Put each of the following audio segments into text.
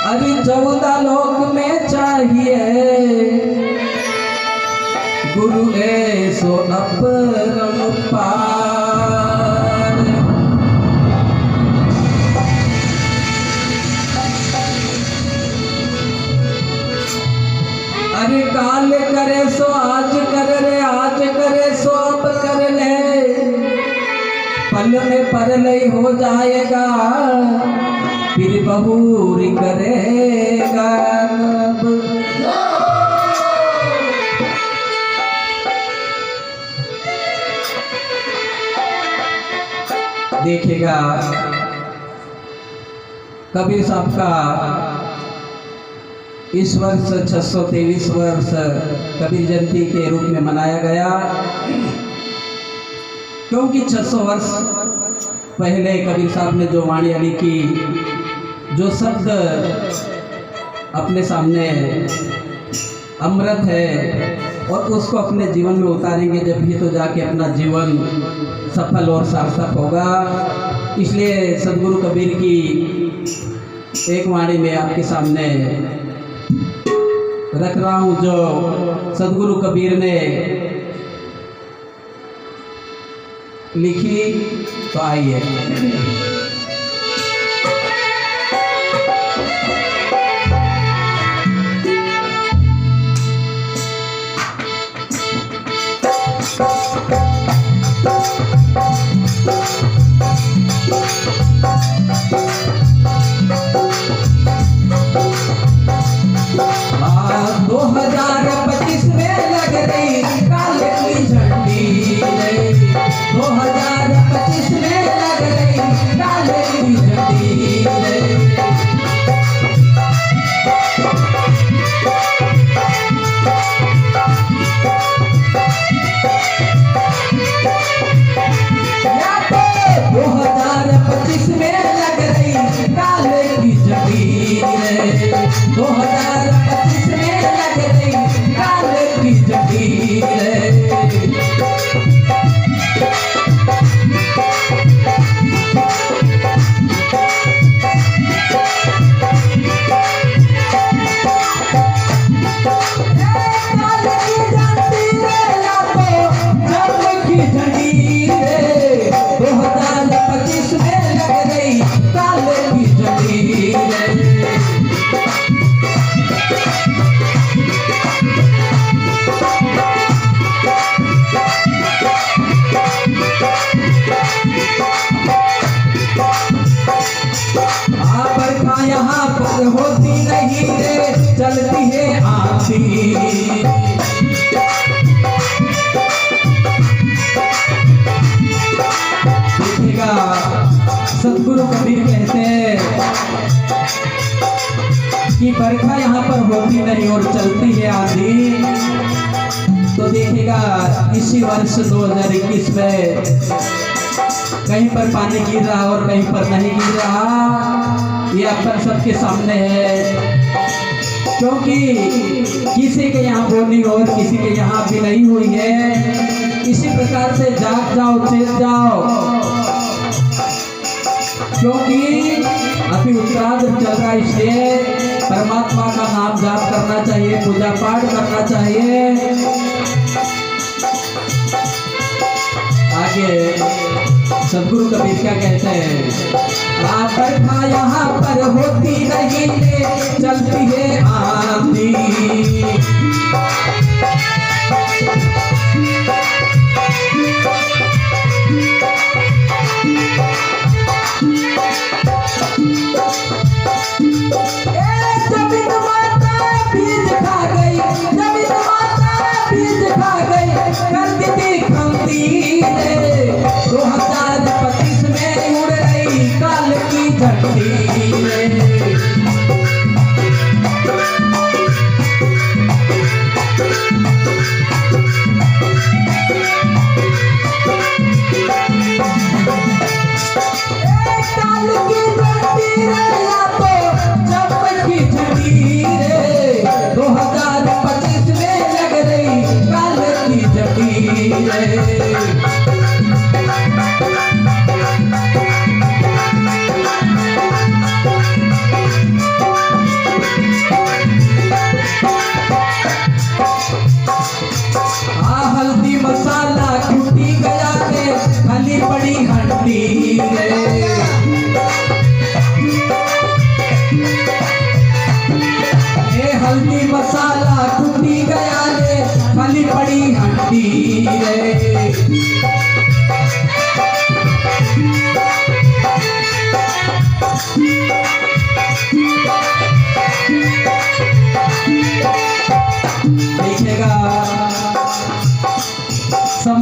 अरे 14 लोक में चाहिए गुरु ऐसो अपरंपार। अरे काल करे सो आज कर रे, आज करे सो अब कर ले, पल में परलय हो जाएगा फिर बहुरी करेगा कब। देखिएगा कबीर साहब का इस वर्ष 623 वर्ष कबीर जयंती के रूप में मनाया गया, क्योंकि 600 वर्ष पहले कबीर साहब ने जो वाणी लिखी, जो शब्द अपने सामने अमृत है और उसको अपने जीवन में उतारेंगे जब भी तो जाके अपना जीवन सफल और सार्थक होगा। इसलिए सदगुरु कबीर की एक वाणी में आपके सामने रख रहा हूँ, जो सदगुरु कबीर ने लिखी। तो आइए होती नहीं रे, चलती है आंधी। देखिएगा सदगुरु कबीर कहते हैं कि बरखा यहाँ पर होती नहीं और चलती है आंधी। तो देखिएगा इसी वर्ष 2021 में कहीं पर पानी गिर रहा और कहीं पर नहीं गिर रहा, ये अक्सर सबके सामने है, क्योंकि किसी के यहाँ बोली और किसी के यहाँ भी नहीं हुई है। इसी प्रकार से जाग जाओ, चेत जाओ, क्योंकि अभी उत्तरार्ध चल रहा है, इसलिए परमात्मा का नाम जाप करना चाहिए, पूजा पाठ करना चाहिए। आगे सदगुरु कबीर क्या कहते हैं, बरखा यहाँ पर होती नहीं है, चलती है आंधी। जमीन माता बीज खा गई, जमीन माता बीज खा गई, कर दी खंती 2025 में उड़ रही काल की झंडी।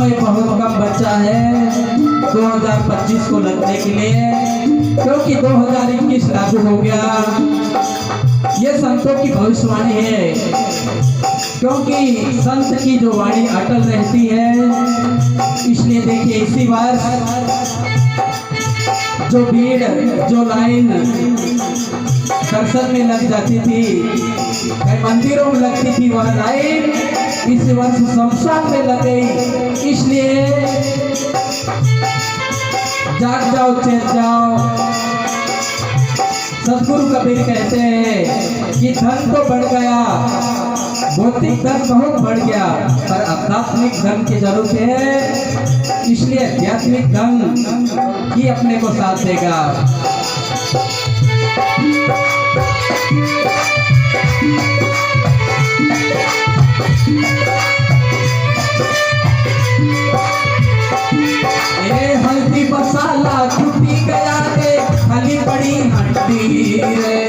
समय बहुत कम बचा है 2025 को लगने के लिए, क्योंकि 2021 लागू हो गया। ये संतों की भविष्यवाणी है, क्योंकि संत की जो वाणी अटल रहती है। इसलिए देखिए इसी बार जो भीड़, जो लाइन दर्शन में लग जाती थी, कई मंदिरों में लगती थी, वह लाइन इस वर्ष शमशान में लग गई। इसलिए जाग जाओ, चेत जाओ। सदगुरु कबीर कहते हैं कि धन तो बढ़ गया, भौतिक धन बहुत बढ़ गया, पर आध्यात्मिक धन की जरूरत है। इसलिए आध्यात्मिक धन ही अपने को साथ देगा। हल्दी मसाला छुट्टी गया रे, खाली पड़ी हड्डी रे।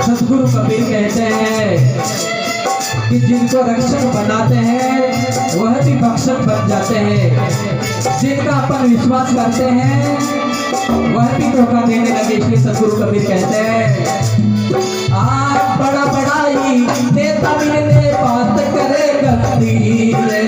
सदगुरु कबीर कहते हैं कि जिनको रक्षक बनाते हैं वह भी भक्षक बन जाते हैं, जिनका अपन विश्वास करते हैं वह भी धोखा देने लगे। इसलिए सदगुरु कबीर कहते हैं आप बड़ा बड़ाई नेता मिलने बात करे गलती रे।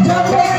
जब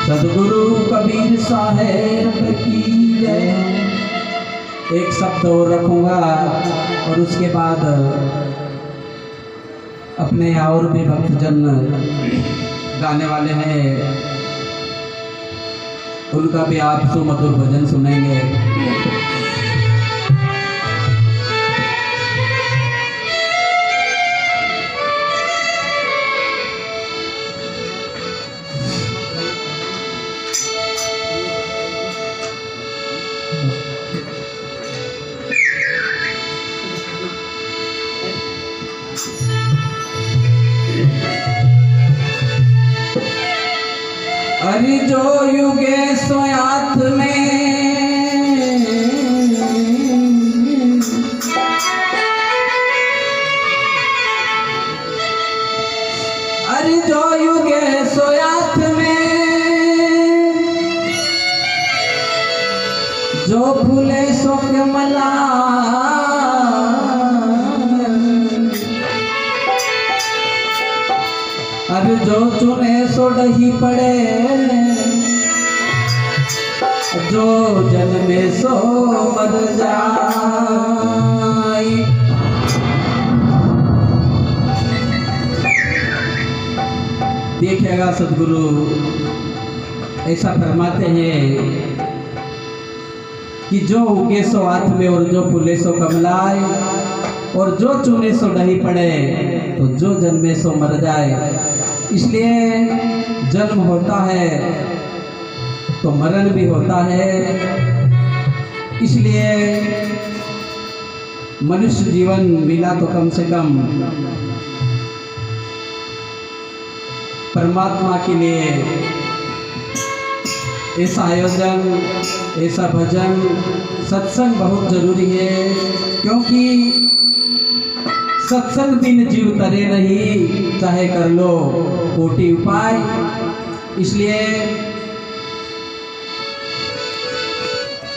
सदगुरु कबीर साहेब की जय। एक शब्द और रखूंगा और उसके बाद अपने और भी भक्तजन गाने वाले हैं, उनका भी आप सुमधुर भजन सुनेंगे। अरे जो युगे सोयात में अरे जो युगे सोयात में जो फूले सो कमला अरे जो चुने सो डही पड़े जो जन्मे सो मर जाई। देखिएगा सदगुरु ऐसा फरमाते हैं कि जो उगे सो हाथ में और जो फूले सो कमलाए और जो चुने सो डही पड़े तो जो जन्मे सो मर जाए। इसलिए जन्म होता है तो मरण भी होता है। इसलिए मनुष्य जीवन मिला तो कम से कम परमात्मा के लिए ऐसा आयोजन, ऐसा भजन, सत्संग बहुत जरूरी है, क्योंकि सत्संग बिन जीव तरे नहीं, चाहे कर लो कोटि उपाय। इसलिए